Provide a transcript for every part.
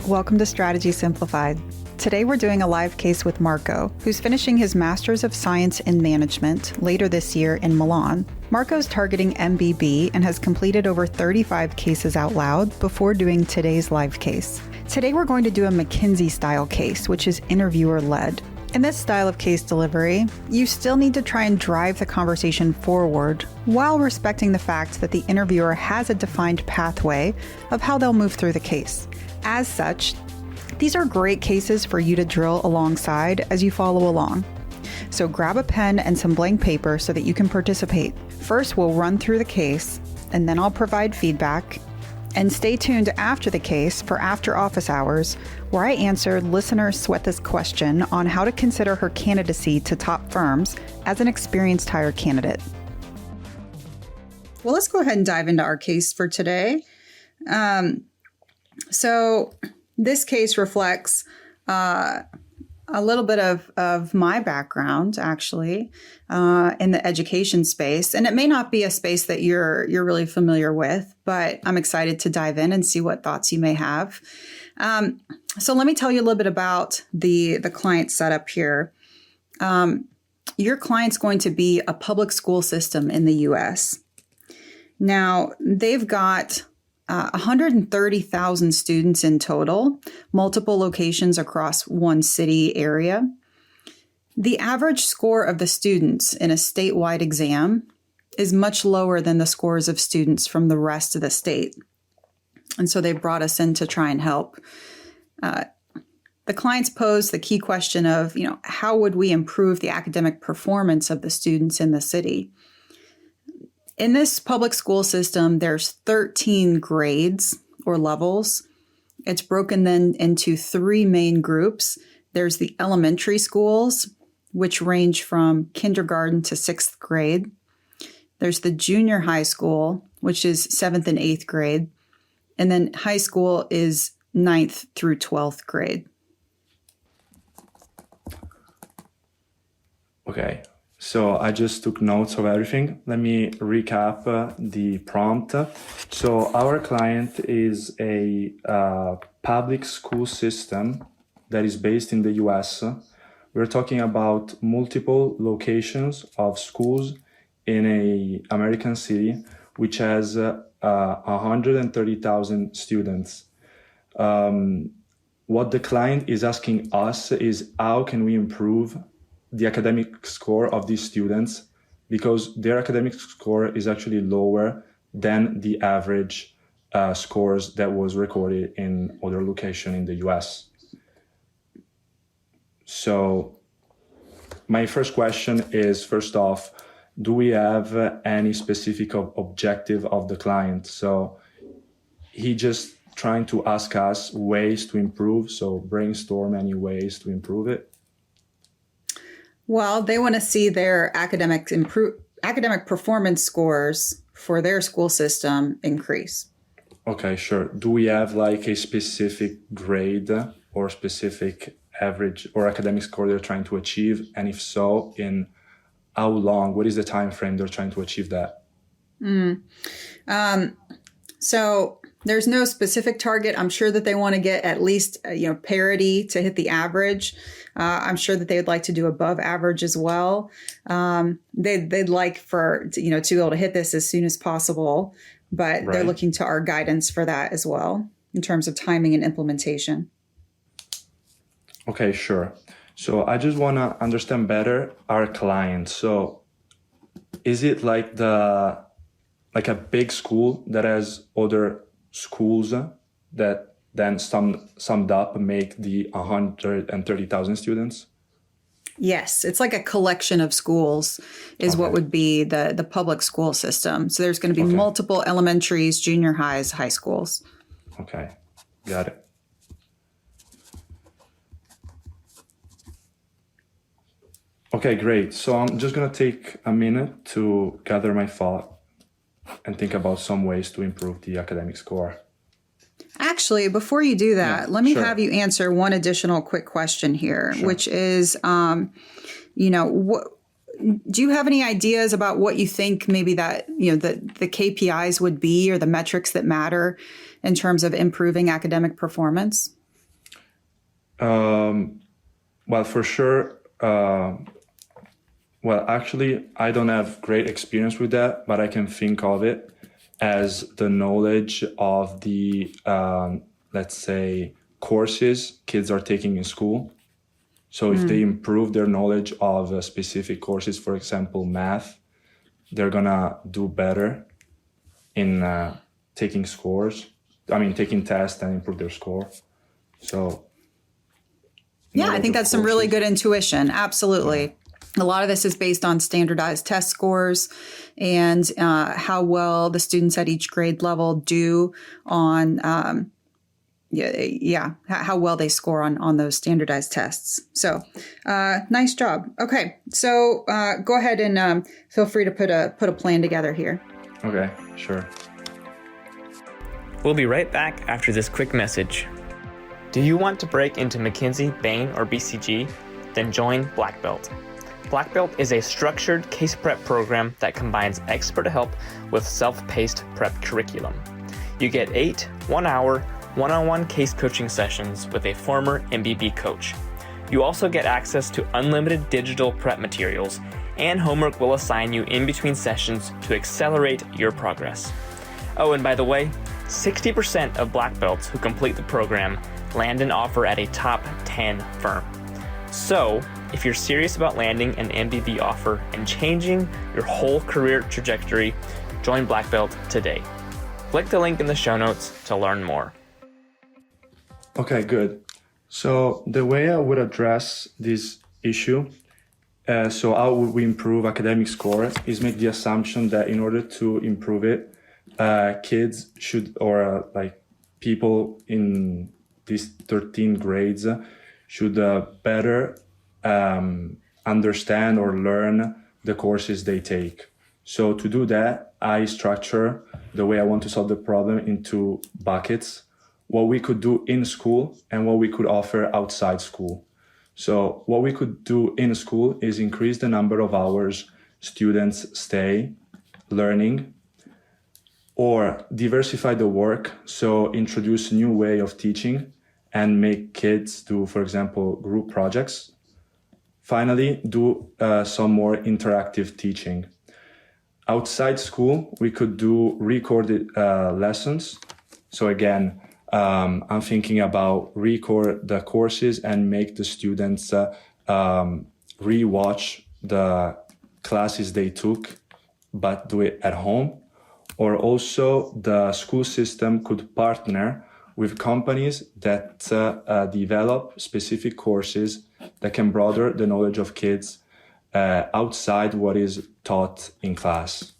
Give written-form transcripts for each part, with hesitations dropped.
Welcome to Strategy Simplified. Today we're doing a live case with Marco, who's finishing his Master's of Science in Management later this year in Milan. Marco's targeting MBB and has completed over 35 cases out loud before doing today's live case. Today we're going to do a McKinsey style case, which is interviewer-led. In this style of case delivery, you still need to try and drive the conversation forward while respecting the fact that the interviewer has a defined pathway of how they'll move through the case. As such, these are great cases for you to drill alongside as you follow along. So grab a pen and some blank paper so that you can participate. First, we'll run through the case, and then I'll provide feedback. And stay tuned after the case for After Office Hours, where I answered listener Swetha's question on how to consider her candidacy to top firms as an experienced hire candidate. Well, let's go ahead and dive into our case for today. So this case reflects a little bit of my background, actually, in the education space. And it may not be a space that you're really familiar with, but I'm excited to dive in and see what thoughts you may have. So let me tell you a little bit about the client setup here. Your client's going to be a public school system in the U.S. Now, they've got 130,000 students in total, multiple locations across one city area. The average score of the students in a statewide exam is much lower than the scores of students from the rest of the state. And so they brought us in to try and help. The clients posed the key question of, how would we improve the academic performance of the students in the city? In this public school system, there's 13 grades or levels. It's broken then into three main groups. There's the elementary schools, which range from kindergarten to 6th grade. There's the junior high school, which is 7th and 8th grade. And then high school is 9th through 12th grade. Okay. So I just took notes of everything. Let me recap the prompt. So our client is a public school system that is based in the US. We're talking about multiple locations of schools in an American city, which has 130,000 students. What the client is asking us is how can we improve the academic score of these students, because their academic score is actually lower than the average scores that was recorded in other location in the US. So my first question is, first off, do we have any specific objective of the client? So he just trying to ask us ways to improve, so brainstorm any ways to improve it. Well, they want to see their academic performance scores for their school system increase. Okay, sure. Do we have like a specific grade or specific average or academic score they're trying to achieve? And if so, in how long? What is the time frame they're trying to achieve that? So there's no specific target. I'm sure that they want to get at least, parity to hit the average. I'm sure that they would like to do above average as well. They'd like to be able to hit this as soon as possible, but They're looking to our guidance for that as well in terms of timing and implementation. Okay, sure. So I just want to understand better our client. So is it like a big school that has other schools that then summed up make the 130,000 students? Yes, it's like a collection of schools is what would be the public school system. So there's going to be multiple elementaries, junior highs, high schools. Okay, got it. Okay, great. So I'm just going to take a minute to gather my thought and think about some ways to improve the academic score. Actually, before you do that, let me have you answer one additional quick question here, which is, do you have any ideas about what you think maybe that, the KPIs would be or the metrics that matter in terms of improving academic performance? Well, for sure. Well, actually, I don't have great experience with that, but I can think of it as the knowledge of the, let's say, courses kids are taking in school. So if they improve their knowledge of specific courses, for example, math, they're gonna do better in taking scores. I mean, taking tests and improve their score. So Yeah, I knowledge think of that's some really courses. good intuition. Absolutely. A lot of this is based on standardized test scores and how well the students at each grade level do on, how well they score on those standardized tests. So, nice job. Okay, so go ahead and feel free to put a plan together here. Okay, sure. We'll be right back after this quick message. Do you want to break into McKinsey, Bain, or BCG? Then join Black Belt. Black Belt is a structured case prep program that combines expert help with self-paced prep curriculum. You get 8 one-hour, one-on-one case coaching sessions with a former MBB coach. You also get access to unlimited digital prep materials, and homework will assign you in between sessions to accelerate your progress. Oh, and by the way, 60% of Black Belts who complete the program land an offer at a top 10 firm. So, if you're serious about landing an MBB offer and changing your whole career trajectory, join Black Belt today. Click the link in the show notes to learn more. Okay, good. So the way I would address this issue, so how would we improve academic score, is make the assumption that in order to improve it, kids should, or like people in these 13 grades should better understand or learn the courses they take. So to do that, I structure the way I want to solve the problem into buckets, what we could do in school and what we could offer outside school. So what we could do in school is increase the number of hours students stay learning, or diversify the work. So introduce a new way of teaching and make kids do, for example, group projects. Finally, do some more interactive teaching. Outside school, we could do recorded lessons. So again, I'm thinking about record the courses and make the students rewatch the classes they took, but do it at home. Or also the school system could partner with companies that develop specific courses that can broaden the knowledge of kids outside what is taught in class.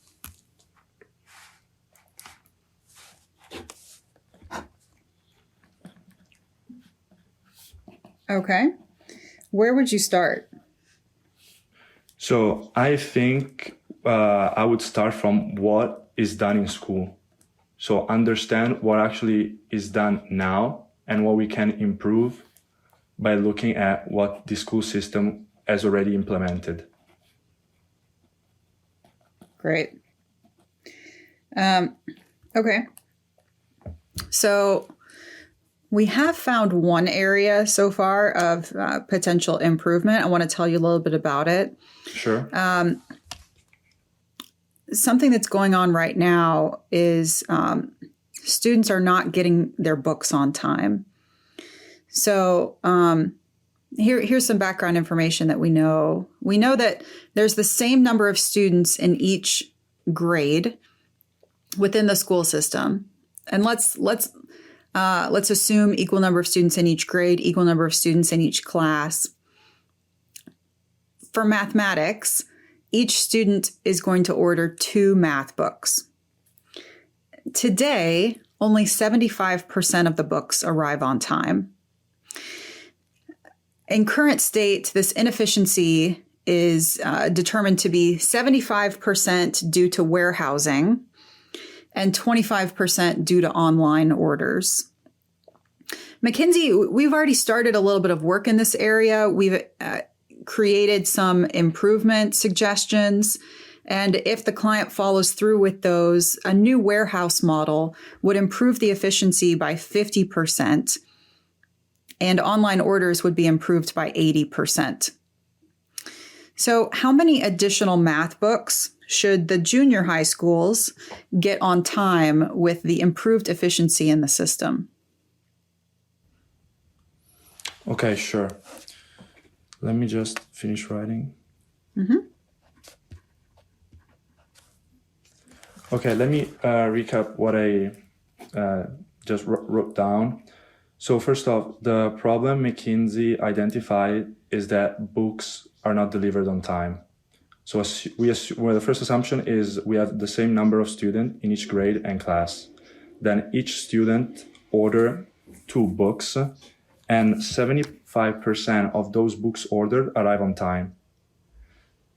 Okay. Where would you start? So I think I would start from what is done in school. So understand what actually is done now and what we can improve by looking at what the school system has already implemented. Great. Okay. So we have found one area so far of potential improvement. I want to tell you a little bit about it. Sure. Something that's going on right now is students are not getting their books on time. So here's some background information that we know. We know that there's the same number of students in each grade within the school system. And let's assume equal number of students in each grade, equal number of students in each class. For mathematics, each student is going to order 2 math books. Today, only 75% of the books arrive on time. In current state, this inefficiency is determined to be 75% due to warehousing and 25% due to online orders. McKinsey, we've already started a little bit of work in this area. We've created some improvement suggestions. And if the client follows through with those, a new warehouse model would improve the efficiency by 50%. and online orders would be improved by 80%. So how many additional math books should the junior high schools get on time with the improved efficiency in the system? Okay, sure. Let me just finish writing. Okay, let me recap what I just wrote down. So first off, the problem McKinsey identified is that books are not delivered on time. So the first assumption is we have the same number of students in each grade and class. Then each student order 2 books, and 75% of those books ordered arrive on time.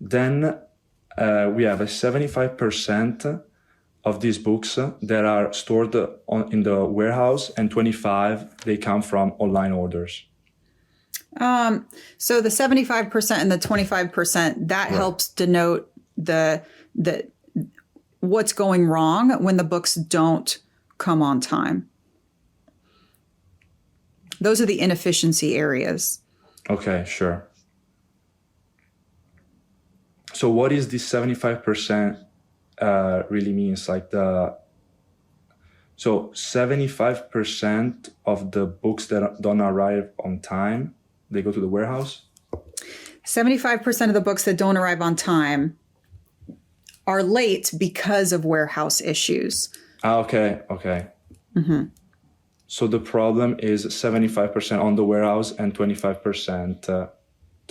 Then we have a 75% of these books that are stored in the warehouse, and 25 they come from online orders. So the 75% and the 25%, that helps denote the what's going wrong when the books don't come on time. Those are the inefficiency areas. Okay, sure. So what is this 75% really means? So 75% of the books that don't arrive on time, they go to the warehouse? 75% of the books that don't arrive on time are late because of warehouse issues. Okay. So the problem is 75% on the warehouse and 25% to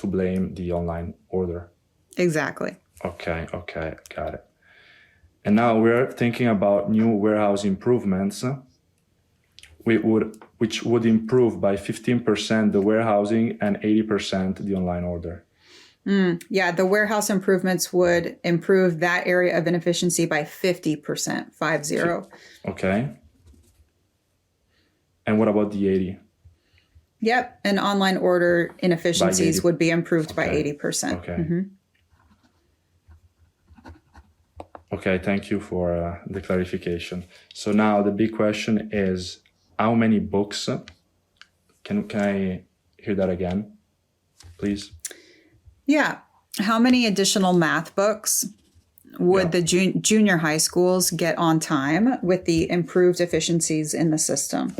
blame the online order. Exactly. Okay, got it. And now we're thinking about new warehouse improvements, which would improve by 15% the warehousing and 80% the online order. Yeah, the warehouse improvements would improve that area of inefficiency by 50%, 50. Okay. And what about the 80? Yep, and online order inefficiencies would be improved by 80%. Okay. Okay, thank you for the clarification. So now the big question is, how many books? Can I hear that again, please? Yeah. How many additional math books would the junior high schools get on time with the improved efficiencies in the system?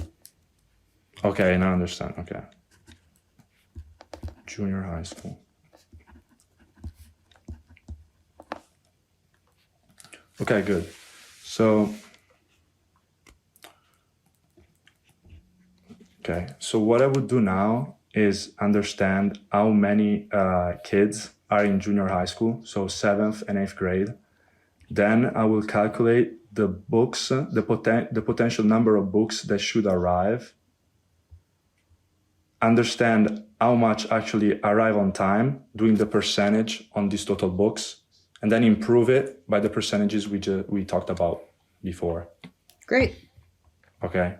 Okay, now I understand. Okay. Junior high school. Okay, good. So what I would do now is understand how many kids are in junior high school, so 7th and 8th grade. Then I will calculate the books, the potential number of books that should arrive, understand how much actually arrive on time, doing the percentage on these total books, and then improve it by the percentages we talked about before. Great. Okay.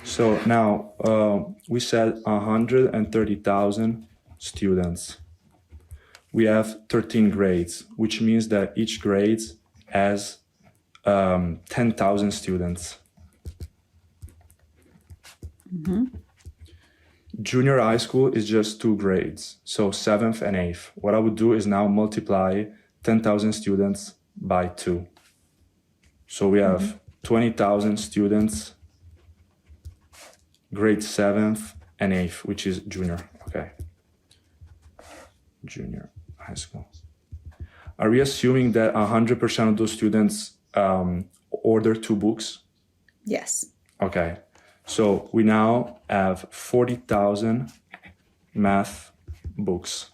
So now we said 130,000 students. We have 13 grades, which means that each grade has 10,000 students. Junior high school is just 2 grades, so 7th and 8th. What I would do is now multiply 10,000 students by 2. So we have 20,000 students, grade 7th and 8th, which is junior. Okay. Junior high school. Are we assuming that 100% of those students order 2 books? Yes. Okay. So we now have 40,000 math books.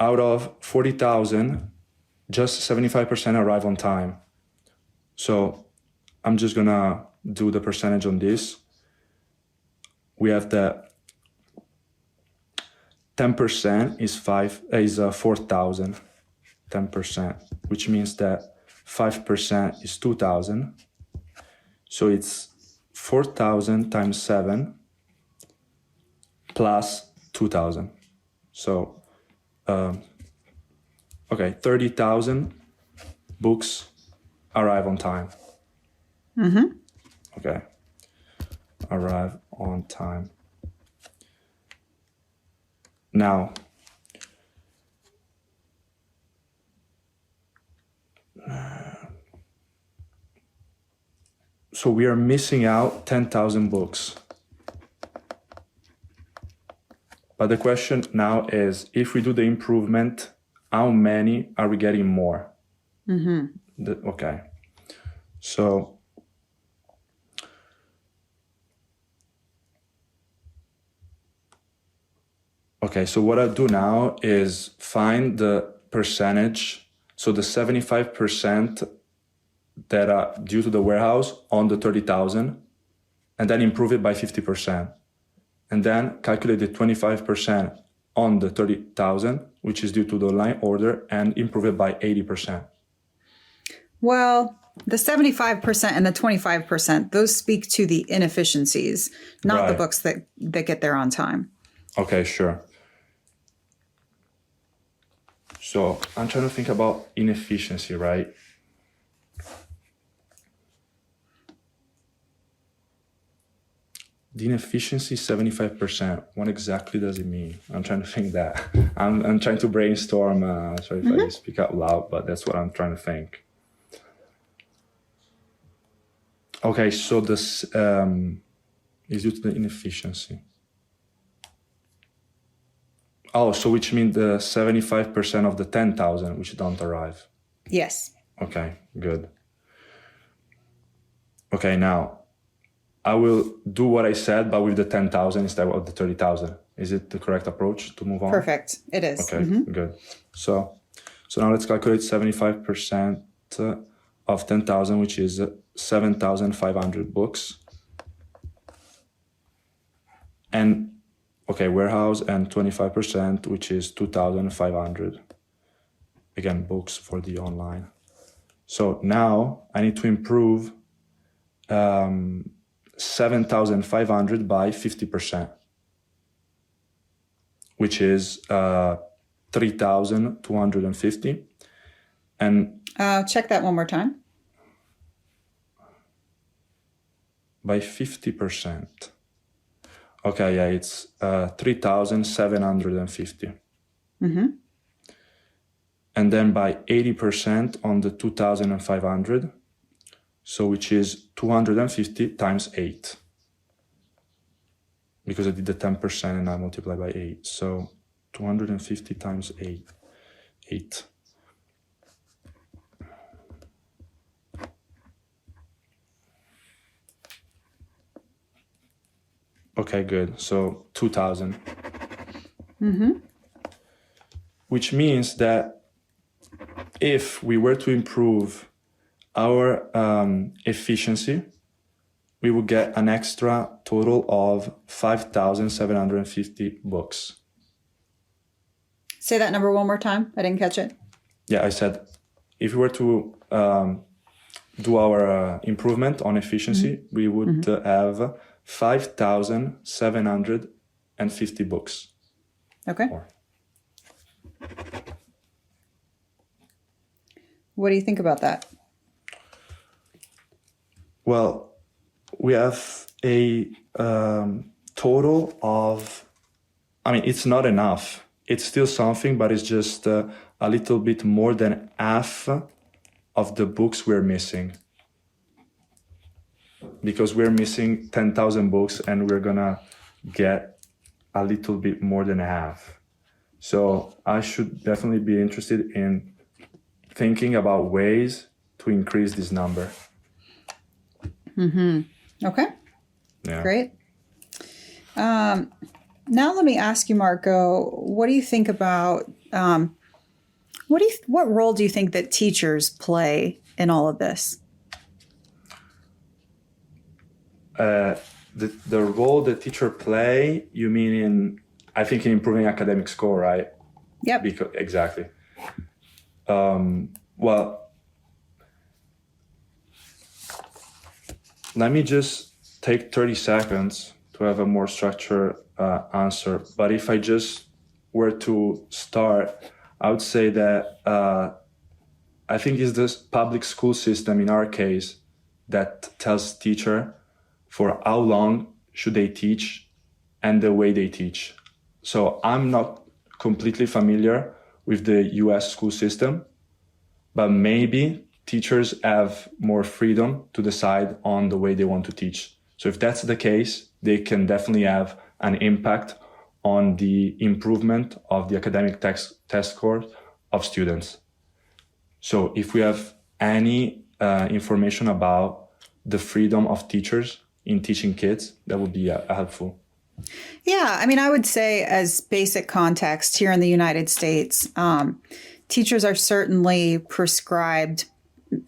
Out of 40,000, just 75% arrive on time. So I'm just gonna do the percentage on this. We have that 10% is 4,000, 10%, which means that 5% is 2,000. So it's 4,000 times 7 plus 2,000. So, 30,000 books arrive on time. Okay. arrive on time. Now, so we are missing out 10,000 books. But the question now is, if we do the improvement, how many are we getting more? Okay. So, so what I do now is find the percentage, so the 75% that are due to the warehouse on the 30,000, and then improve it by 50%. And then calculate the 25% on the 30,000, which is due to the online order, and improve it by 80%. Well, the 75% and the 25%, those speak to the inefficiencies, not the books that get there on time. Okay, sure. So I'm trying to think about inefficiency, right? The inefficiency 75%. What exactly does it mean? I'm trying to think that. I'm trying to brainstorm. Sorry if I speak out loud, but that's what I'm trying to think. Okay, so this is due to the inefficiency. Oh, so which means the 75% of the 10,000 which don't arrive. Yes. Okay, good. Okay, now I will do what I said, but with the 10,000 instead of the 30,000. Is it the correct approach to move on? Perfect. It is. Okay, good. So now let's calculate 75% of 10,000, which is 7,500 books. And warehouse, and 25%, which is 2,500. Again, books for the online. So now I need to improve 7,500 by 50%, which is 3,250. And check that one more time. By 50%. Okay, yeah, it's 3,750. And then by 80% on the 2,500, so which is 250 times 8. Because I did the 10% and I multiply by 8. So 250 times 8. Okay, good. So 2,000. Which means that if we were to improve our efficiency, we would get an extra total of 5,750 books. Say that number one more time. I didn't catch it. Yeah, I said if we were to do our improvement on efficiency, we would have 5,750 books. Okay. What do you think about that? Well, we have a total of, it's not enough. It's still something, but it's just a little bit more than half of the books we're missing. Because we're missing 10,000 books and we're gonna get a little bit more than half. So I should definitely be interested in thinking about ways to increase this number. Okay. Yeah. Great. Now let me ask you, Marco, what do you think about, what role do you think that teachers play in all of this? The role the teacher play, you mean in improving academic score, right? Yep. Exactly. Well, let me just take 30 seconds to have a more structured answer. But if I just were to start, I would say that I think it's this public school system in our case that tells teacher for how long should they teach and the way they teach. So I'm not completely familiar with the US school system, but maybe teachers have more freedom to decide on the way they want to teach. So if that's the case, they can definitely have an impact on the improvement of the academic test scores of students. So if we have any information about the freedom of teachers in teaching kids, that would be helpful. Yeah, I mean, I would say as basic context here in the United States, teachers are certainly prescribed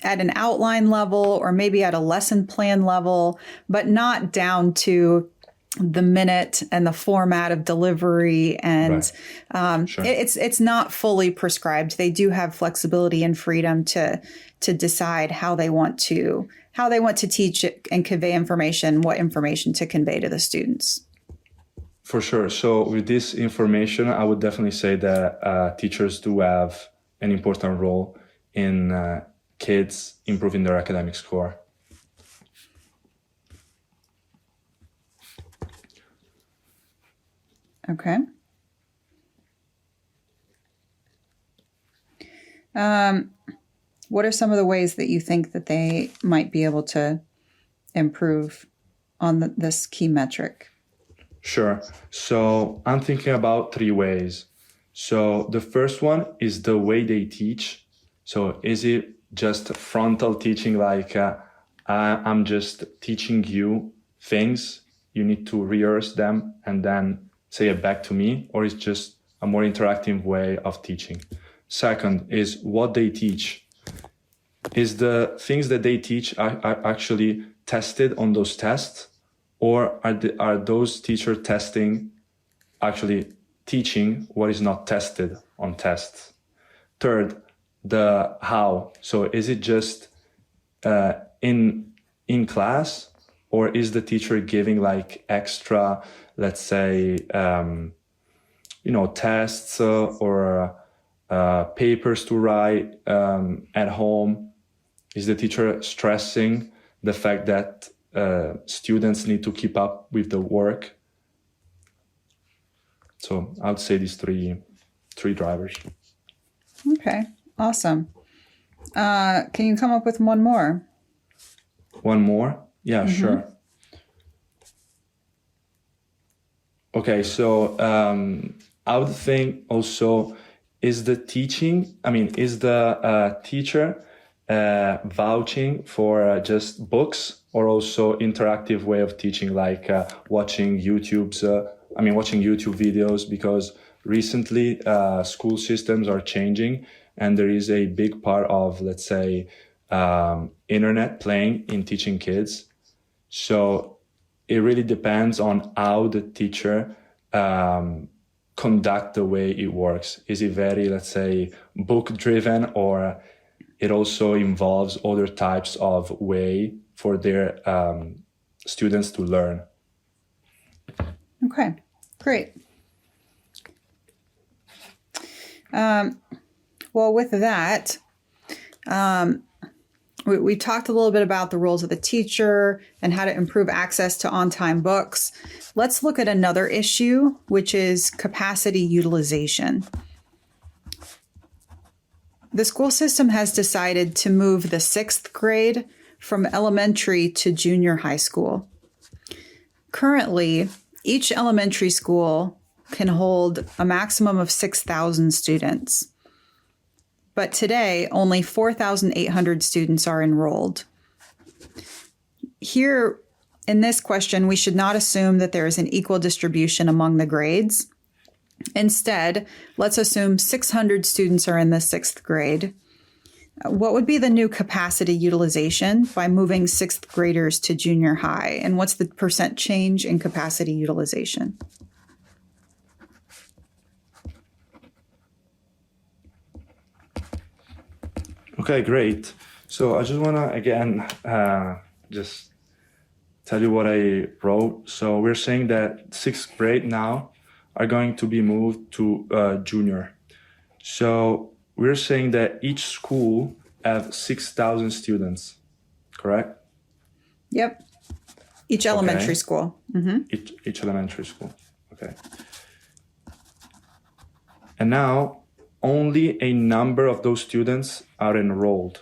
at an outline level or maybe at a lesson plan level, but not down to the minute and the format of delivery. And Sure. it's not fully prescribed. They do have flexibility and freedom to decide how they want to teach it and convey information, what information to convey to the students. For sure. So with this information, I would definitely say that teachers do have an important role in kids improving their academic score. Okay. What are some of the ways that you think that they might be able to improve on this key metric? Sure. So I'm thinking about 3 ways. So the first one is the way they teach. So is it just frontal teaching, like I'm just teaching you things, you need to rehearse them and then say it back to me, or is just a more interactive way of teaching? Second is what they teach. Is the things that they teach are actually tested on those tests? Or are those teachers testing actually teaching what is not tested on tests? Third, the how. So is it just in class, or is the teacher giving like extra, let's say, tests or papers to write at home? Is the teacher stressing the fact that students need to keep up with the work? So I would say these three drivers. Okay, awesome. Can you come up with one more? One more? Yeah, Sure. Okay, so I would think also, is the teacher vouching for just books, or also interactive way of teaching, like watching YouTube videos? Because recently school systems are changing, and there is a big part of, let's say, internet playing in teaching kids. So it really depends on how the teacher conduct the way it works. Is it very, let's say, book driven, or it also involves other types of way for their students to learn? Okay, great. Well, with that, we talked a little bit about the roles of the teacher and how to improve access to on-time books. Let's look at another issue, which is capacity utilization. The school system has decided to move the 6th grade from elementary to junior high school. Currently, each elementary school can hold a maximum of 6,000 students. But today, only 4,800 students are enrolled. Here, in this question, we should not assume that there is an equal distribution among the grades. Instead, let's assume 600 students are in the 6th grade. What would be the new capacity utilization by moving 6th graders to junior high? And what's the percent change in capacity utilization? Okay, great. So I just want to, again, just tell you what I wrote. So we're saying that 6th grade now are going to be moved to junior. So we're saying that each school have 6,000 students, correct? Yep. Each elementary school. Mm-hmm. Each elementary school. Okay. And now only a number of those students are enrolled.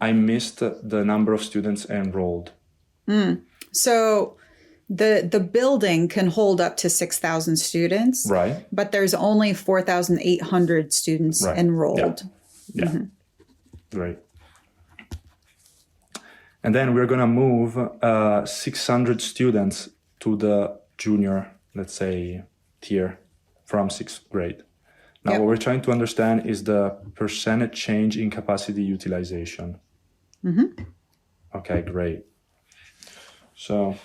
I missed the number of students enrolled. So the building can hold up to 6,000 students. Right. But there's only 4,800 students enrolled. Yeah. Mm-hmm. Great. And then we're going to move 600 students to the junior, let's say, tier from 6th grade. Now, what we're trying to understand is the percentage change in capacity utilization. Mm-hmm. Okay, great. So,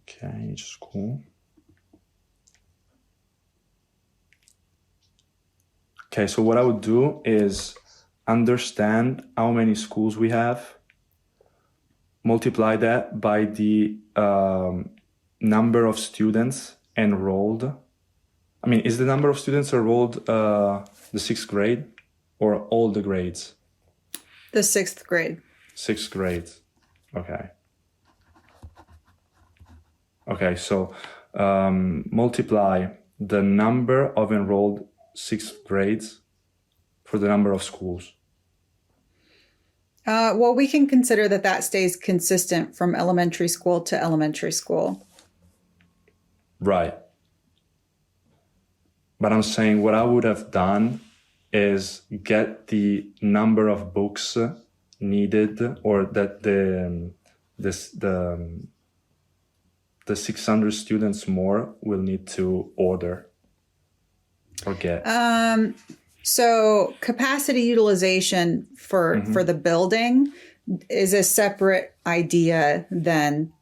okay, each school. Okay, so what I would do is understand how many schools we have, multiply that by the number of students enrolled. I mean, is the number of students enrolled the 6th grade or all the grades? The 6th grade. 6th grade. Okay. Okay, so multiply the number of enrolled 6th grades for the number of schools. Well, we can consider that stays consistent from elementary school to elementary school. Right. But I'm saying what I would have done is get the number of books needed, or that the 600 students more will need to order or get. So capacity utilization for the building is a separate idea than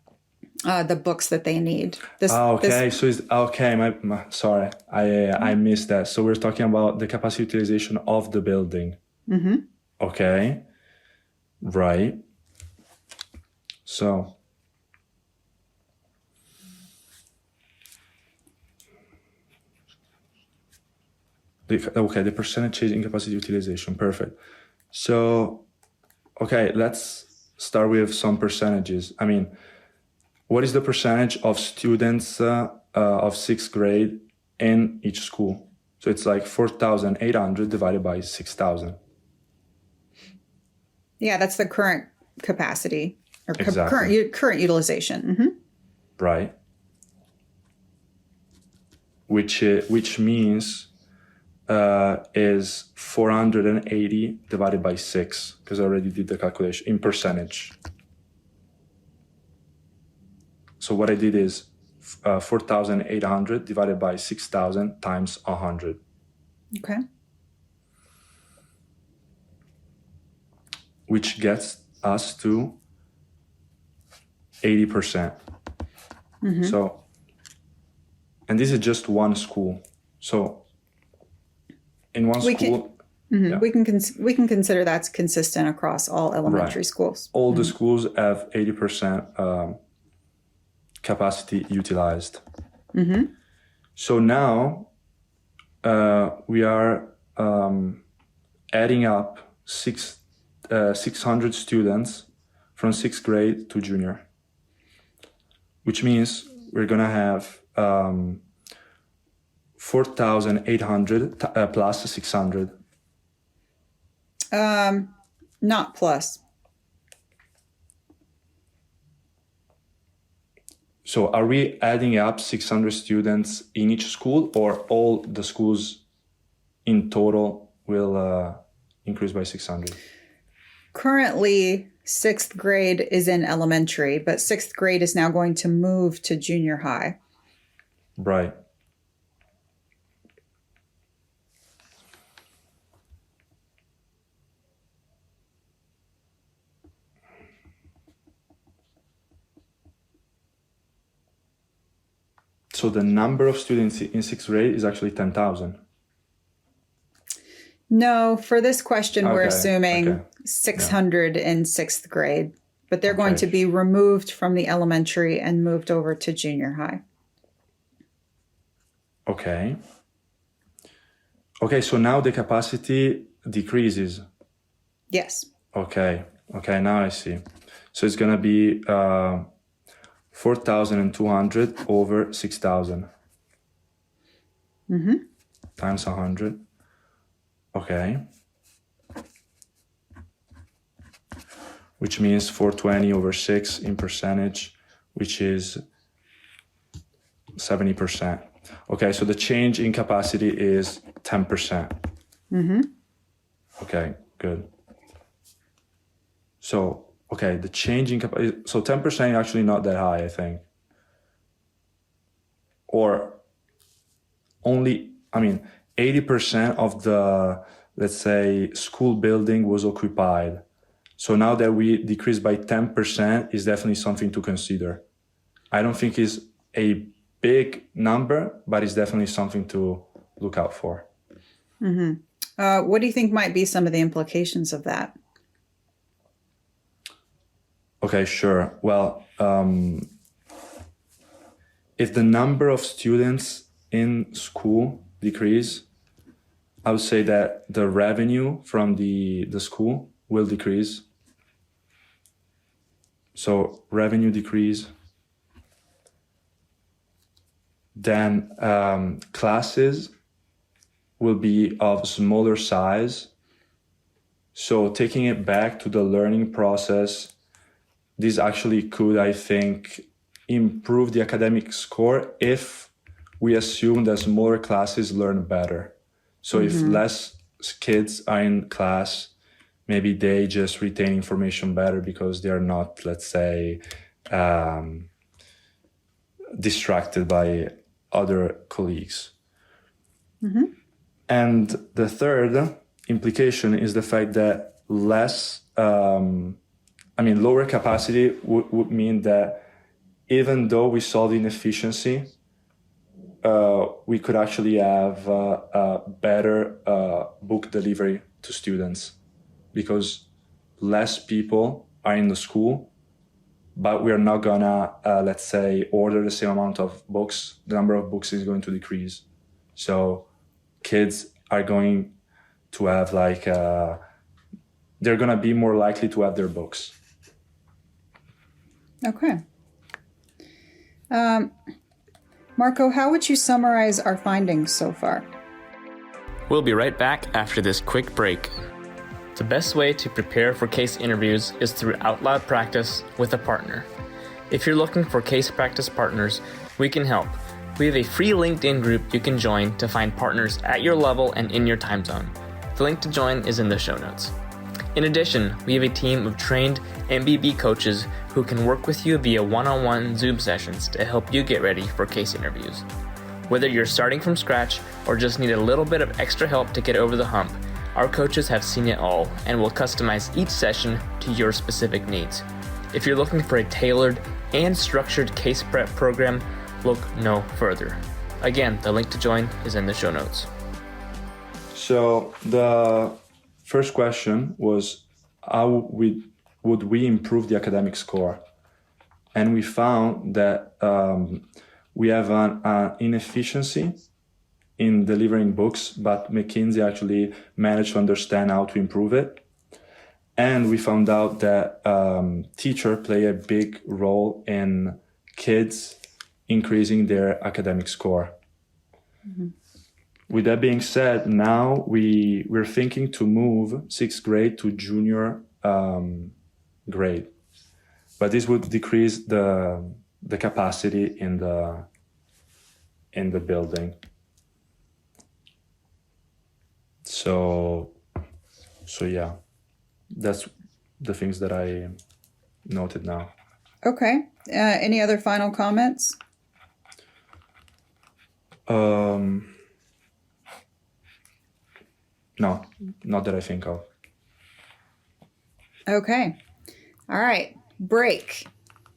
the books that they need. So it's okay. Sorry, I missed that. So we're talking about the capacity utilization of the building. Mm-hmm. Okay, right. So. The percentage change in capacity utilization. Perfect. So, okay, let's start with some percentages. I mean, what is the percentage of students of 6th grade in each school? So it's like 4,800 divided by 6,000. Yeah, that's the current capacity or Exactly. current utilization. Mm-hmm. Right. Which means is 480 divided by 6, because I already did the calculation in percentage. So what I did is 4,800 divided by 6,000 times 100. Okay. Which gets us to 80%. Mm-hmm. So, and this is just one school. So in one school, we can consider that's consistent across all elementary schools. All the schools have 80% capacity utilized. Mm-hmm. So now we are adding up 600 students from 6th grade to junior, which means we're gonna have 4,800 plus 600. Not plus. So are we adding up 600 students in each school, or all the schools in total will increase by 600? Currently, 6th grade is in elementary, but 6th grade is now going to move to junior high. Right. So the number of students in 6th grade is actually 10,000. No, for this question, we're assuming 600 in 6th grade, but they're going to be removed from the elementary and moved over to junior high. Okay. Okay, so now the capacity decreases. Yes. Okay, now I see. So it's gonna be 4,200 over 6,000. Times 100. Okay. Which means 420 over 6 in percentage, which is 70%. Okay, so the change in capacity is 10%. Okay, good. So, okay, the change in capacity, so 10% is actually not that high, I think. Or only, 80% of the, let's say, school building was occupied. So now that we decreased by 10% is definitely something to consider. I don't think it's a big number, but it's definitely something to look out for. What do you think might be some of the implications of that? Okay, sure. Well, if the number of students in school decrease, I would say that the revenue from the school will decrease. So revenue decrease. Then classes will be of smaller size. So taking it back to the learning process, this actually could, I think, improve the academic score if we assume that smaller classes learn better. So if less kids are in class, maybe they just retain information better because they are not, let's say, distracted by other colleagues. And the third implication is the fact that lower capacity would mean that even though we solve the inefficiency, we could actually have a better book delivery to students because less people are in the school, but we are not gonna, let's say, order the same amount of books. The number of books is going to decrease. So kids are going to have they're gonna be more likely to have their books. Okay. Marco, how would you summarize our findings so far? We'll be right back after this quick break. The best way to prepare for case interviews is through out loud practice with a partner. If you're looking for case practice partners, we can help. We have a free LinkedIn group you can join to find partners at your level and in your time zone. The link to join is in the show notes. In addition, we have a team of trained MBB coaches who can work with you via one-on-one Zoom sessions to help you get ready for case interviews. Whether you're starting from scratch or just need a little bit of extra help to get over the hump, our coaches have seen it all and will customize each session to your specific needs. If you're looking for a tailored and structured case prep program, look no further. Again, the link to join is in the show notes. So the first question was, how would we improve the academic score? And we found that we have an inefficiency in delivering books, but McKinsey actually managed to understand how to improve it. And we found out that teachers play a big role in kids increasing their academic score. With that being said, now we're thinking to move sixth grade to junior grade, but this would decrease the capacity in the building. So yeah, that's the things that I noted now. Okay. Any other final comments? No, not that I think of. Okay. All right. Break.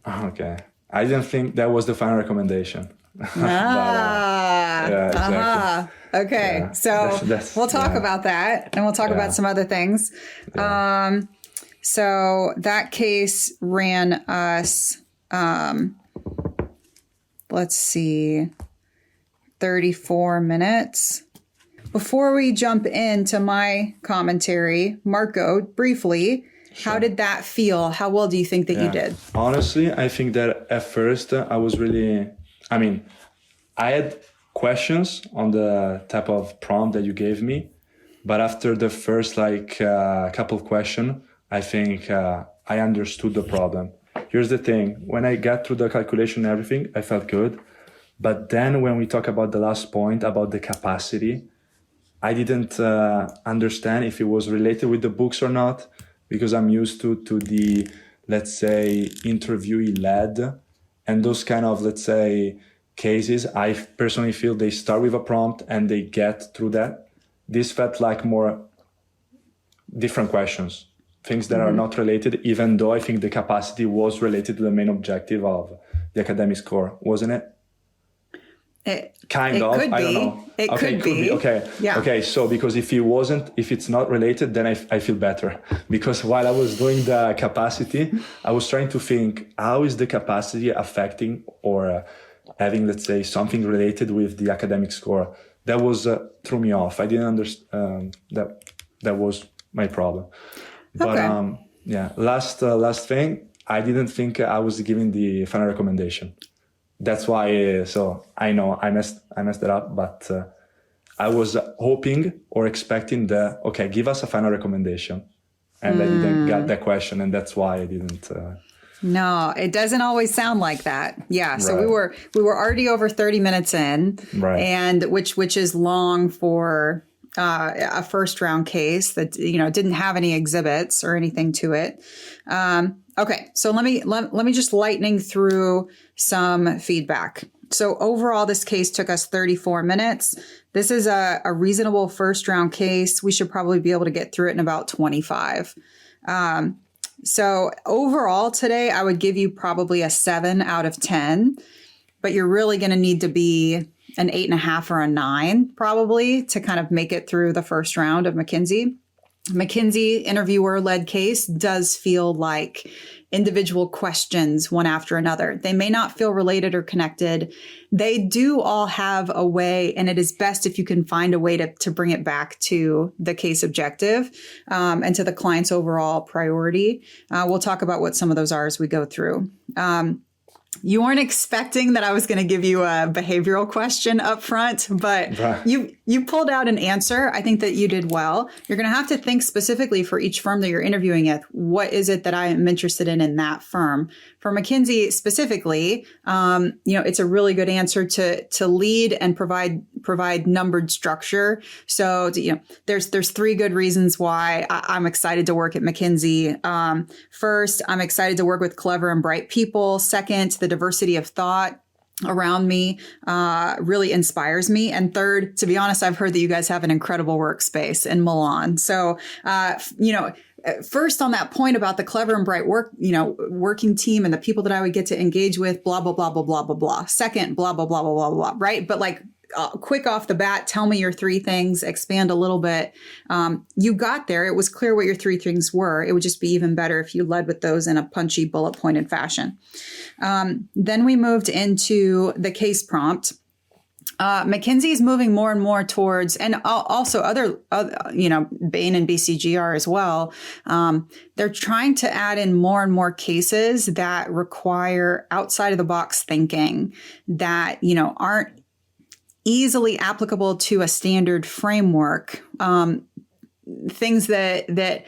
Okay. I didn't think that was the final recommendation. Yeah, exactly. Okay. Yeah, So we'll talk about that and we'll talk about some other things. Yeah. So that case ran us, let's see, 34 minutes. before we jump into my commentary, Marco, briefly, how did that feel? How well do you think that you did? Honestly, I think that at first I was really, I had questions on the type of prompt that you gave me, but after the first couple of questions, I think I understood the problem. Here's the thing. When I got through the calculation and everything, I felt good. But then when we talk about the last point about the capacity, I didn't understand if it was related with the books or not, because I'm used to the, let's say, interviewee led and those kind of, let's say, cases. I personally feel they start with a prompt and they get through that. This felt like more different questions, things that are not related, even though I think the capacity was related to the main objective of the academic score, wasn't it? Kind of, I don't know. It could be. Okay. Yeah. Okay. So because if it's not related, then I feel better. Because while I was doing the capacity, I was trying to think, how is the capacity affecting or having, let's say, something related with the academic score? That was threw me off. I didn't understand that was my problem. But last thing, I didn't think I was giving the final recommendation. That's why, so I know I messed it up, but I was hoping or expecting give us a final recommendation. And I didn't get that question, and that's why I didn't. No, it doesn't always sound like that. Yeah. So we were already over 30 minutes in, right? And which is long for a first round case that, didn't have any exhibits or anything to it. Okay. So let me just lightning through some feedback. So overall, this case took us 34 minutes. This is a reasonable first round case. We should probably be able to get through it in about 25. So overall today, I would give you probably a 7 out of 10, but you're really going to need to be an 8.5 or a 9 probably to kind of make it through the first round of McKinsey. McKinsey interviewer-led case does feel like individual questions one after another. They may not feel related or connected. They do all have a way, and it is best if you can find a way to bring it back to the case objective and to the client's overall priority. We'll talk about what some of those are as we go through. You weren't expecting that I was going to give you a behavioral question up front, but you pulled out an answer. I think that you did well. You're going to have to think specifically for each firm that you're interviewing at. What is it that I am interested in that firm? For McKinsey specifically, it's a really good answer to lead and provide numbered structure. So, there's 3 good reasons why I'm excited to work at McKinsey. First, I'm excited to work with clever and bright people. Second, the diversity of thought around me really inspires me. And third, to be honest, I've heard that you guys have an incredible workspace in Milan. So, first on that point about the clever and bright working team and the people that I would get to engage with, blah, blah, blah, blah, blah, blah, blah. Second, blah, blah, blah, blah, blah, blah, right? But quick off the bat, tell me your 3 things, expand a little bit. You got there. It was clear what your 3 things were. It would just be even better if you led with those in a punchy bullet pointed fashion. Then we moved into the case prompt. McKinsey is moving more and more towards, and also other Bain and BCG are as well. They're trying to add in more and more cases that require outside of the box thinking that, aren't easily applicable to a standard framework. Things that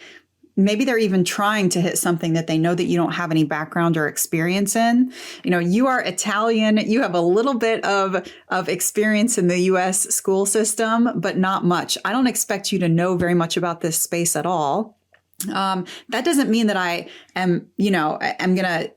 maybe they're even trying to hit something that they know that you don't have any background or experience in. You are Italian. You have a little bit of experience in the U.S. school system, but not much. I don't expect you to know very much about this space at all. That doesn't mean that I am going to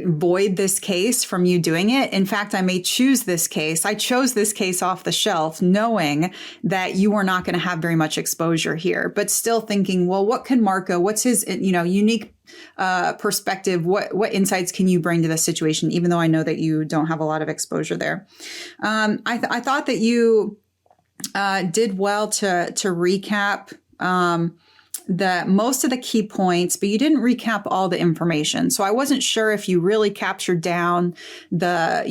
void this case from you doing it. In fact, I may choose this case. I chose this case off the shelf knowing that you are not going to have very much exposure here, but still thinking, well, what can Marco, what's his, unique perspective? What insights can you bring to this situation? Even though I know that you don't have a lot of exposure there. I thought that you did well to recap the most of the key points, but you didn't recap all the information. So I wasn't sure if you really captured down the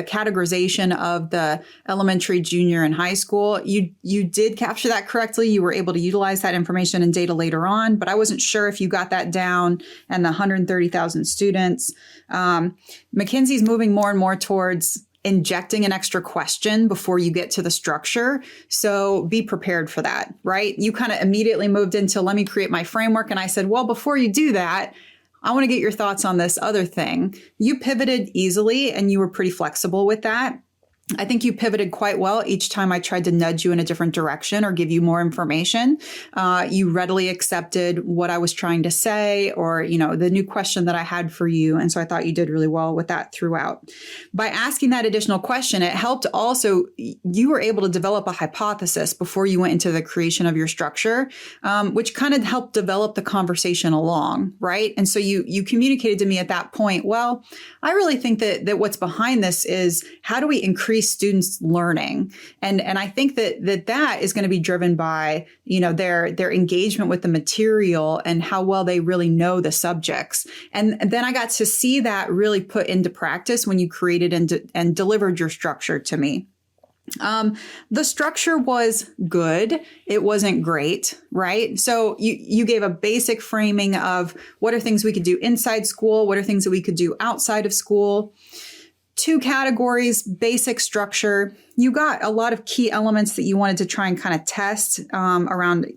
categorization of the elementary, junior, and high school. You did capture that correctly. You were able to utilize that information and data later on, but I wasn't sure if you got that down and the 130,000 students. McKinsey's moving more and more towards injecting an extra question before you get to the structure. So be prepared for that, right? You kind of immediately moved into, let me create my framework. And I said, well, before you do that, I want to get your thoughts on this other thing. You pivoted easily and you were pretty flexible with that. I think you pivoted quite well each time I tried to nudge you in a different direction or give you more information. You readily accepted what I was trying to say or, the new question that I had for you. And so I thought you did really well with that throughout. By asking that additional question, it helped also, you were able to develop a hypothesis before you went into the creation of your structure, which kind of helped develop the conversation along, right? And so you communicated to me at that point, well, I really think that what's behind this is how do we increase students learning. And I think that is going to be driven by, their engagement with the material and how well they really know the subjects. And then I got to see that really put into practice when you created and delivered your structure to me. The structure was good. It wasn't great, right? So you gave a basic framing of what are things we could do inside school? What are things that we could do outside of school? 2 categories, basic structure. You got a lot of key elements that you wanted to try and kind of test around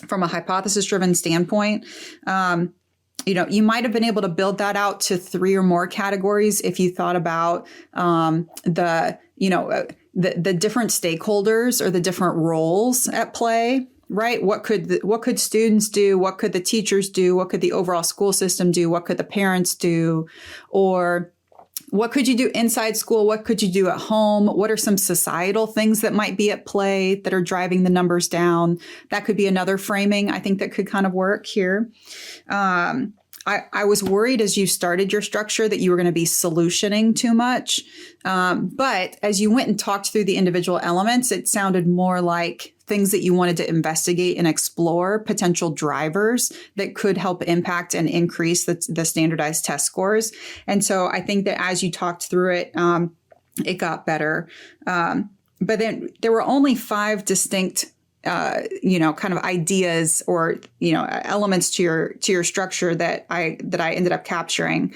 from a hypothesis-driven standpoint. You might have been able to build that out to 3 or more categories if you thought about the different stakeholders or the different roles at play. Right? What could students do? What could the teachers do? What could the overall school system do? What could the parents do? Or what could you do inside school? What could you do at home? What are some societal things that might be at play that are driving the numbers down? That could be another framing I think that could kind of work here. I was worried as you started your structure that you were going to be solutioning too much. But as you went and talked through the individual elements, it sounded more like things that you wanted to investigate and explore, potential drivers that could help impact and increase the standardized test scores. And so I think that as you talked through it, it got better. But then there were only 5 distinct kind of ideas or, elements to your structure that I ended up capturing.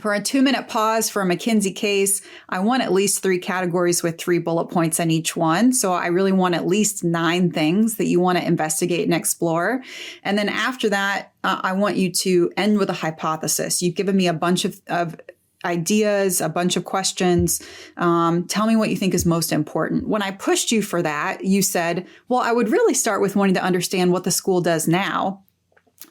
For a 2-minute pause for a McKinsey case, I want at least 3 categories with 3 bullet points on each one. So I really want at least 9 things that you want to investigate and explore. And then after that, I want you to end with a hypothesis. You've given me a bunch of ideas, a bunch of questions. Tell me what you think is most important. When I pushed you for that, you said, well, I would really start with wanting to understand what the school does now.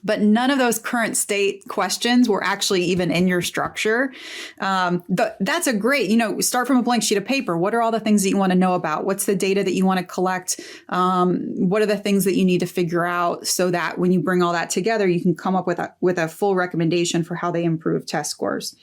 But none of those current state questions were actually even in your structure. That's a great, start from a blank sheet of paper. What are all the things that you want to know about? What's the data that you want to collect? What are the things that you need to figure out so that when you bring all that together, you can come up with a full recommendation for how they improve test scores.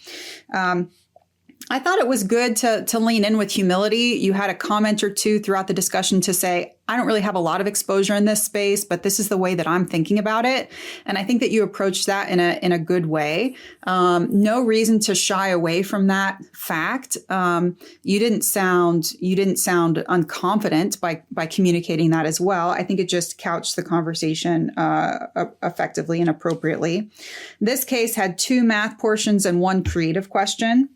I thought it was good to lean in with humility. You had a comment or 2 throughout the discussion to say, I don't really have a lot of exposure in this space, but this is the way that I'm thinking about it. And I think that you approached that in a good way. No reason to shy away from that fact. You didn't sound unconfident by communicating that as well. I think it just couched the conversation effectively and appropriately. This case had 2 math portions and 1 creative question.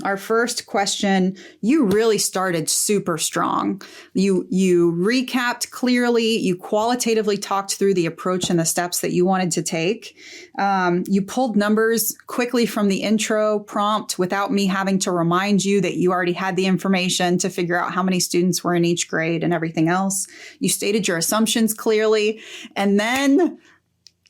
Our first question, you really started super strong. You recapped clearly. You qualitatively talked through the approach and the steps that you wanted to take. You pulled numbers quickly from the intro prompt without me having to remind you that you already had the information to figure out how many students were in each grade and everything else. You stated your assumptions clearly. And then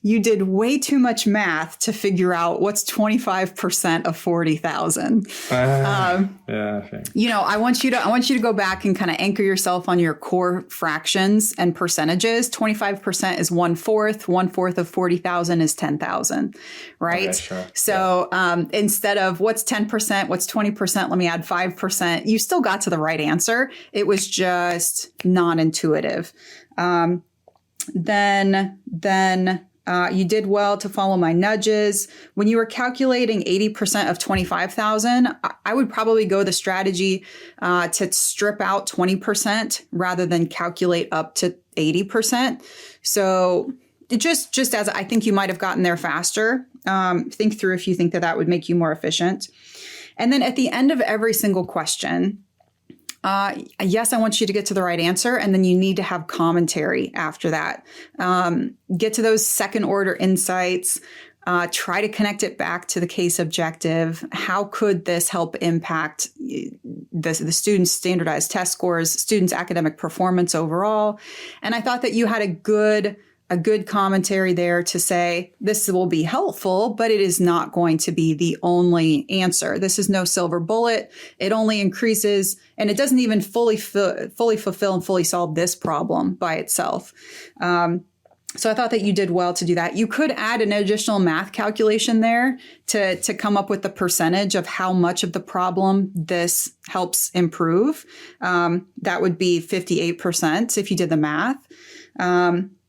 you did way too much math to figure out what's 25% of 40,000. Yeah, I think. I want you to go back and kind of anchor yourself on your core fractions and percentages. 25% is 1/4. 1/4 of 40,000 is 10,000, right? Okay, sure. So instead of what's 10%, what's 20%, let me add 5%. You still got to the right answer. It was just non-intuitive. Then you did well to follow my nudges. When you were calculating 80% of 25,000, I would probably go the strategy to strip out 20% rather than calculate up to 80%. So just as I think you might have gotten there faster, think through if you think that would make you more efficient. And then at the end of every single question, yes, I want you to get to the right answer. And then you need to have commentary after that. Get to those second order insights. Try to connect it back to the case objective. How could this help impact the students' standardized test scores, students' academic performance overall? And I thought that you had a good commentary there to say, this will be helpful, but it is not going to be the only answer. This is no silver bullet. It only increases, and it doesn't even fully fulfill and fully solve this problem by itself. So I thought that you did well to do that. You could add an additional math calculation there to come up with the percentage of how much of the problem this helps improve. That would be 58% if you did the math.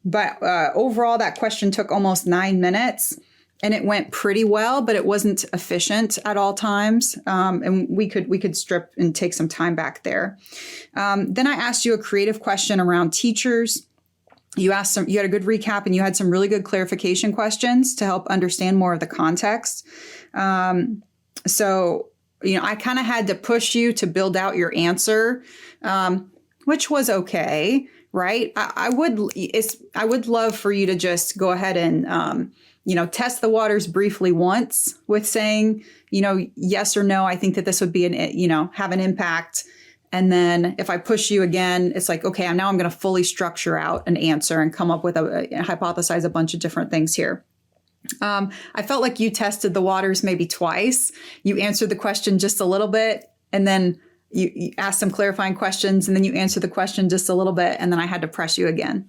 But overall, that question took almost 9 minutes, and it went pretty well, but it wasn't efficient at all times. And we could strip and take some time back there. Then I asked you a creative question around teachers. You had a good recap, and you had some really good clarification questions to help understand more of the context. So, I kind of had to push you to build out your answer, which was okay. Right. I would love for you to just go ahead and, test the waters briefly once with saying, yes or no, I think that this would be have an impact. And then if I push you again, it's like, okay, now I'm going to fully structure out an answer and come up with hypothesize a bunch of different things here. I felt like you tested the waters maybe twice. You answered the question just a little bit, and then you asked some clarifying questions, and then you answered the question just a little bit, and then I had to press you again.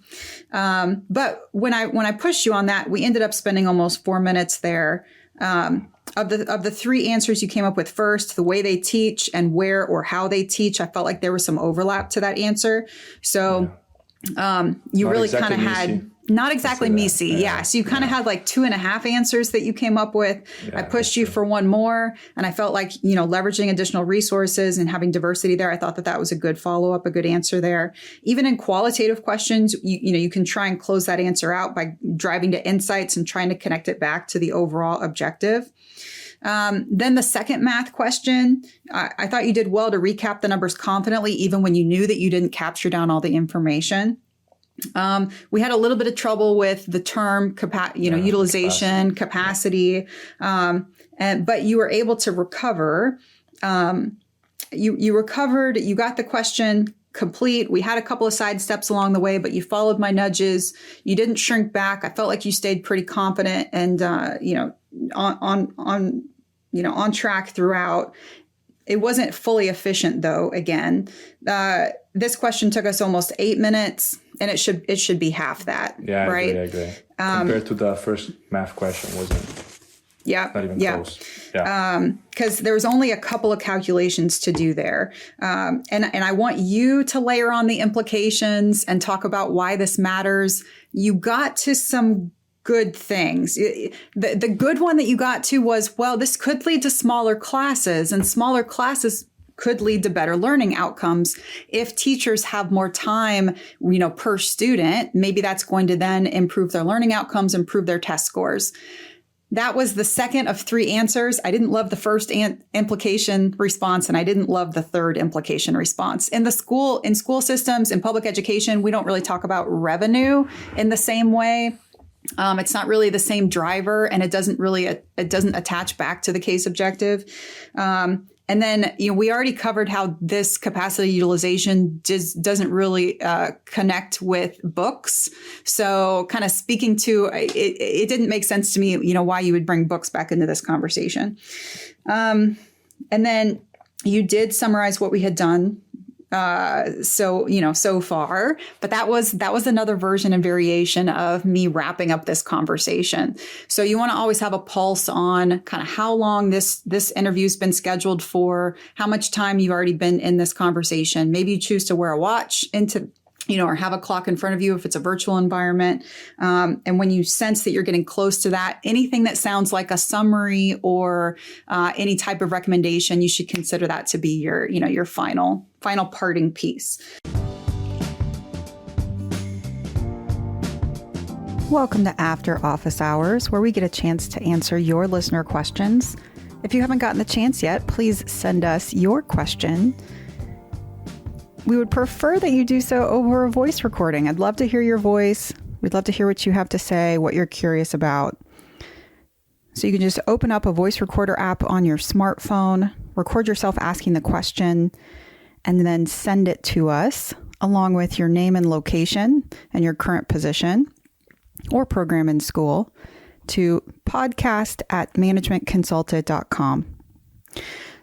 But when I pushed you on that, we ended up spending almost 4 minutes there. Of the three answers you came up with first, the way they teach and where or how they teach, I felt like there was some overlap to that answer. So you Not really exactly kind of had... Not exactly MECE. Yeah. So you kind of had like 2.5 answers that you came up with. I pushed you for one more, and I felt like, leveraging additional resources and having diversity there. I thought that was a good follow-up, a good answer there. Even in qualitative questions, you can try and close that answer out by driving to insights and trying to connect it back to the overall objective. Then the second math question, I thought you did well to recap the numbers confidently, even when you knew that you didn't capture down all the information. We had a little bit of trouble with the term, utilization, capacity, but you were able to recover. You recovered. You got the question complete. We had a couple of side steps along the way, but you followed my nudges. You didn't shrink back. I felt like you stayed pretty confident and on track throughout. It wasn't fully efficient, though. Again, this question took us almost 8 minutes, and it should be half that. Yeah, right. I agree. Compared to the first math question, wasn't not even close. Yeah, because there was only a couple of calculations to do there, and I want you to layer on the implications and talk about why this matters. You got to some good things. The good one that you got to was, well, this could lead to smaller classes, and smaller classes could lead to better learning outcomes. If teachers have more time, per student, maybe that's going to then improve their learning outcomes, improve their test scores. That was the second of 3 answers. I didn't love the first implication response, and I didn't love the third implication response. In school systems, in public education, we don't really talk about revenue in the same way. It's not really the same driver, and it doesn't attach back to the case objective. And then, we already covered how this capacity utilization doesn't really connect with books. So kind of speaking to it didn't make sense to me, why you would bring books back into this conversation. And then you did summarize what we had done. So far, but that was another version and variation of me wrapping up this conversation. So you want to always have a pulse on kind of how long this interview's been scheduled for, how much time you've already been in this conversation. Maybe you choose to wear a watch into or have a clock in front of you if it's a virtual environment. And when you sense that you're getting close to that, anything that sounds like a summary or any type of recommendation, you should consider that to be your final parting piece. Welcome to After Office Hours, where we get a chance to answer your listener questions. If you haven't gotten the chance yet, please send us your question. We would prefer that you do so over a voice recording. I'd love to hear your voice. We'd love to hear what you have to say, what you're curious about. So you can just open up a voice recorder app on your smartphone, record yourself asking the question, and then send it to us along with your name and location and your current position or program in school to podcast@managementconsulted.com.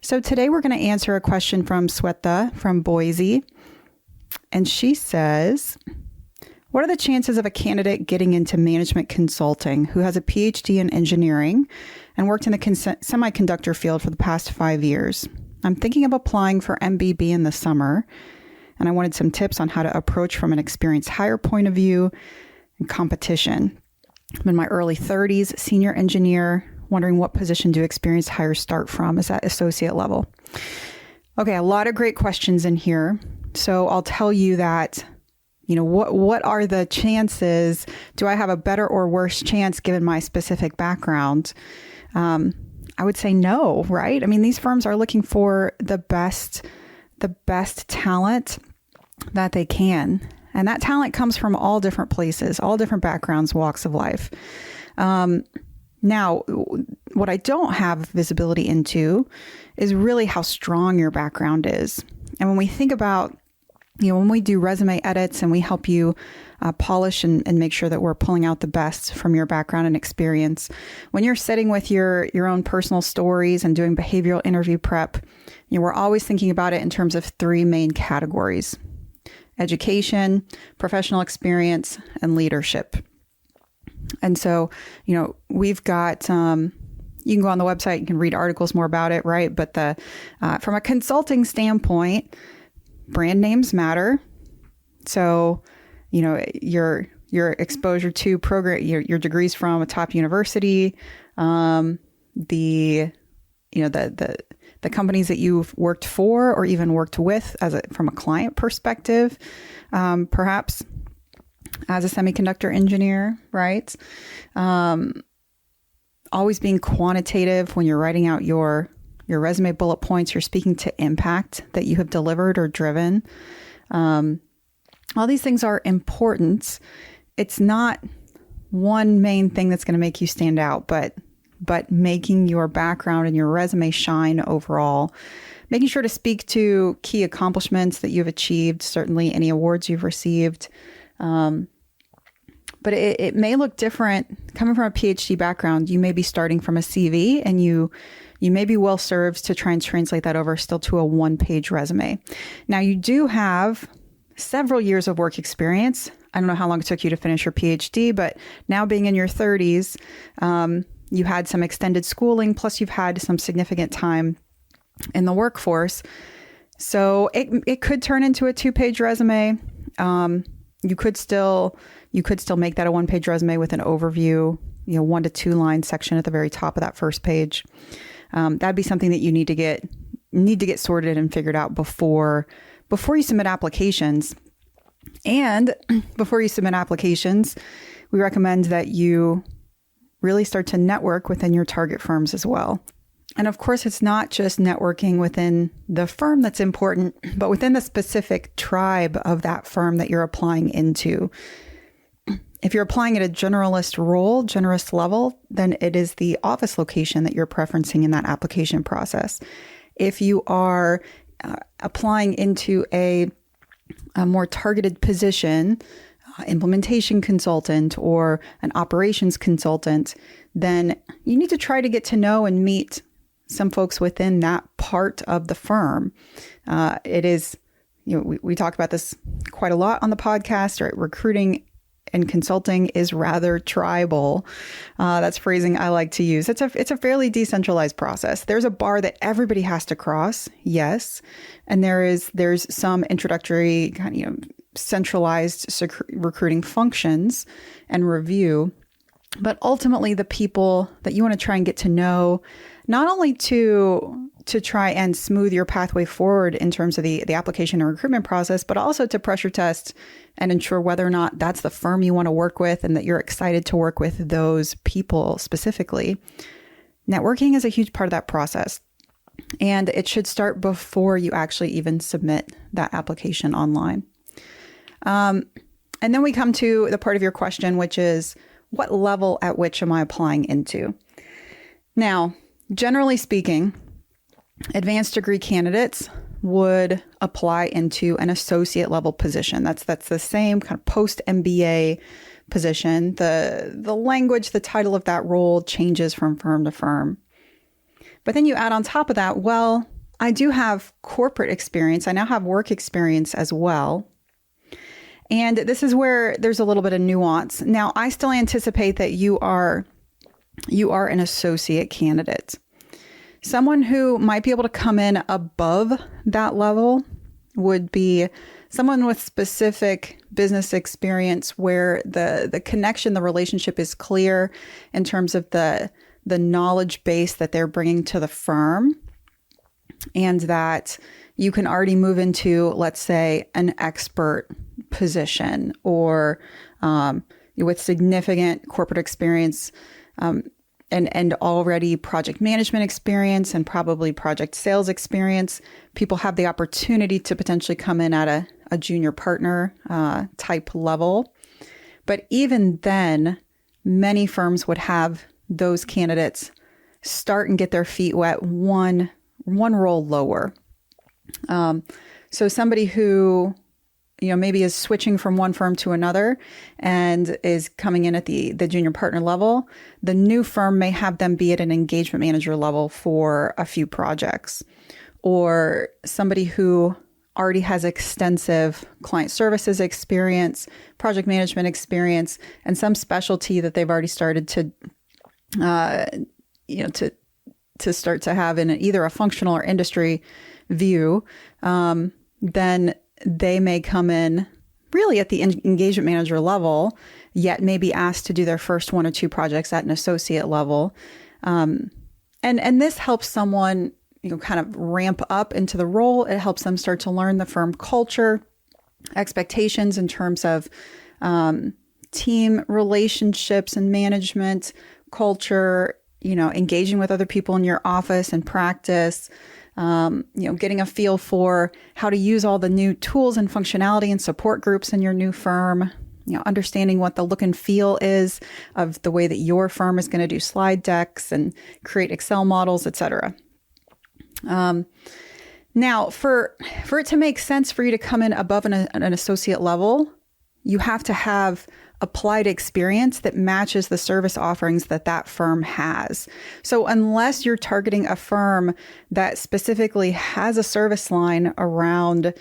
So today we're going to answer a question from Sweta from Boise. And she says, what are the chances of a candidate getting into management consulting who has a PhD in engineering and worked in the semiconductor field for the past 5 years? I'm thinking of applying for MBB in the summer, and I wanted some tips on how to approach from an experienced hire point of view and competition. I'm in my early 30s, senior engineer, wondering what position do experienced hires start from? Is that associate level? Okay, a lot of great questions in here. So I'll tell you that, what are the chances? Do I have a better or worse chance given my specific background? I would say no, right? I mean, these firms are looking for the best talent that they can. And that talent comes from all different places, all different backgrounds, walks of life. Now, what I don't have visibility into is really how strong your background is. And when we think about, when we do resume edits and we help you polish and make sure that we're pulling out the best from your background and experience, when you're sitting with your own personal stories and doing behavioral interview prep, we're always thinking about it in terms of 3 main categories: education, professional experience, and leadership. And so, we've got, you can go on the website, you can read articles more about it, right? But from a consulting standpoint, brand names matter. So, your exposure to program, your degrees from a top university, the companies that you've worked for or even worked with from a client perspective, perhaps as a semiconductor engineer, right? Always being quantitative when you're writing out your resume bullet points, you're speaking to impact that you have delivered or driven. All these things are important. It's not one main thing that's going to make you stand out, but making your background and your resume shine overall, making sure to speak to key accomplishments that you've achieved, certainly any awards you've received. But it may look different coming from a PhD background. You may be starting from a CV, and you may be well served to try and translate that over still to a 1-page resume. Now, you do have several years of work experience. I don't know how long it took you to finish your PhD, but now being in your 30s, you had some extended schooling, plus you've had some significant time in the workforce. So it could turn into a 2-page resume. You could still make that a 1-page resume with an overview, 1 to 2 line section at the very top of that first page. That'd be something that you need to get sorted and figured out before you submit applications. And before you submit applications, we recommend that you really start to network within your target firms as well. And of course, it's not just networking within the firm that's important, but within the specific tribe of that firm that you're applying into. If you're applying at a generalist level, then it is the office location that you're preferencing in that application process. If you are applying into a more targeted position, implementation consultant or an operations consultant, then you need to try to get to know and meet some folks within that part of the firm. It is, we talk about this quite a lot on the podcast, right? Recruiting and consulting is rather tribal. That's phrasing I like to use. It's a fairly decentralized process. There's a bar that everybody has to cross, yes, and there's some introductory kind of centralized recruiting functions and review, but ultimately the people that you want to try and get to know, not only to try and smooth your pathway forward in terms of the application and recruitment process, but also to pressure test and ensure whether or not that's the firm you want to work with and that you're excited to work with those people specifically. Networking is a huge part of that process. And it should start before you actually even submit that application online. And then we come to the part of your question, which is, what level at which am I applying into? Now, generally speaking, advanced degree candidates would apply into an associate level position. That's the same kind of post MBA position. The language, the title of that role changes from firm to firm. But then you add on top of that, well, I do have corporate experience. I now have work experience as well. And this is where there's a little bit of nuance. Now, I still anticipate that you are an associate candidate. Someone who might be able to come in above that level would be someone with specific business experience where the connection, the relationship is clear in terms of the knowledge base that they're bringing to the firm, and that you can already move into, let's say, an expert position, or with significant corporate experience and already project management experience and probably project sales experience. People have the opportunity to potentially come in at a junior partner type level. But even then, many firms would have those candidates start and get their feet wet one role lower. So somebody who, maybe is switching from one firm to another and is coming in at the junior partner level, the new firm may have them be at an engagement manager level for a few projects. Or somebody who already has extensive client services experience, project management experience, and some specialty that they've already started to start to have in either a functional or industry view, then they may come in really at the engagement manager level, yet may be asked to do their first one or two projects at an associate level. And this helps someone, kind of ramp up into the role. It helps them start to learn the firm culture, expectations in terms of team relationships and management, culture, engaging with other people in your office and practice, getting a feel for how to use all the new tools and functionality and support groups in your new firm, understanding what the look and feel is of the way that your firm is going to do slide decks and create Excel models, etc. Now, for it to make sense for you to come in above an associate level, you have to have applied experience that matches the service offerings that firm has. So unless you're targeting a firm that specifically has a service line around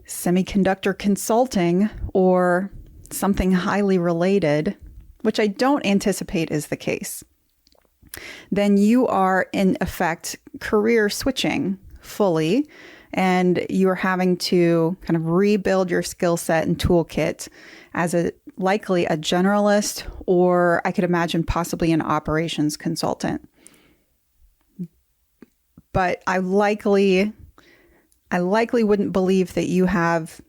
semiconductor consulting or something highly related, which I don't anticipate is the case, then you are in effect career switching fully, and you're having to kind of rebuild your skill set and toolkit as likely a generalist, or I could imagine possibly an operations consultant. But I likely wouldn't believe that you have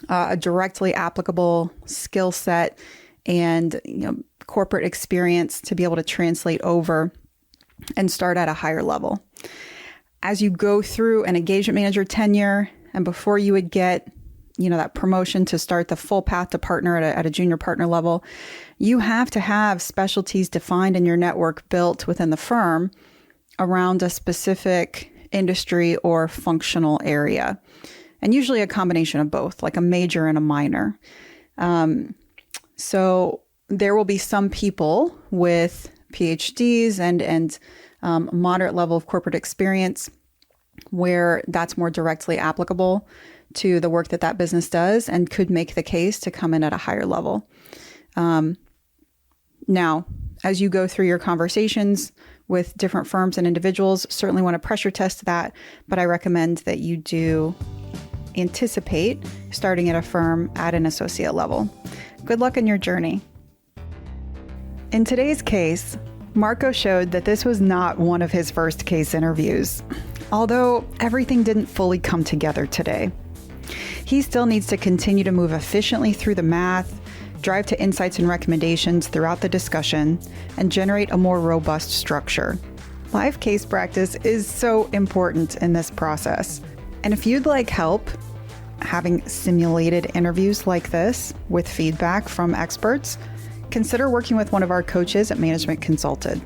a directly applicable skill set and corporate experience to be able to translate over and start at a higher level. As you go through an engagement manager tenure, and before you would get that promotion to start the full path to partner at a junior partner level, you have to have specialties defined in your network built within the firm around a specific industry or functional area, and usually a combination of both, like a major and a minor. So there will be some people with PhDs and moderate level of corporate experience where that's more directly applicable to the work that business does and could make the case to come in at a higher level. Now, as you go through your conversations with different firms and individuals, certainly want to pressure test that, but I recommend that you do anticipate starting at a firm at an associate level. Good luck in your journey. In today's case, Marco showed that this was not one of his first case interviews, although everything didn't fully come together today. He still needs to continue to move efficiently through the math, drive to insights and recommendations throughout the discussion, and generate a more robust structure. Live case practice is so important in this process. And if you'd like help having simulated interviews like this with feedback from experts, consider working with one of our coaches at Management Consulted.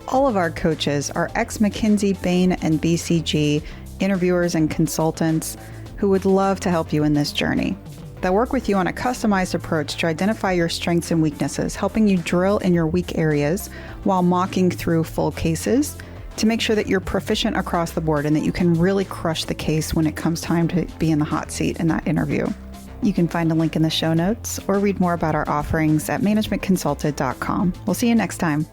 All of our coaches are ex-McKinsey, Bain, and BCG interviewers and consultants who would love to help you in this journey. They'll work with you on a customized approach to identify your strengths and weaknesses, helping you drill in your weak areas while mocking through full cases to make sure that you're proficient across the board and that you can really crush the case when it comes time to be in the hot seat in that interview. You can find a link in the show notes or read more about our offerings at managementconsulted.com. We'll see you next time.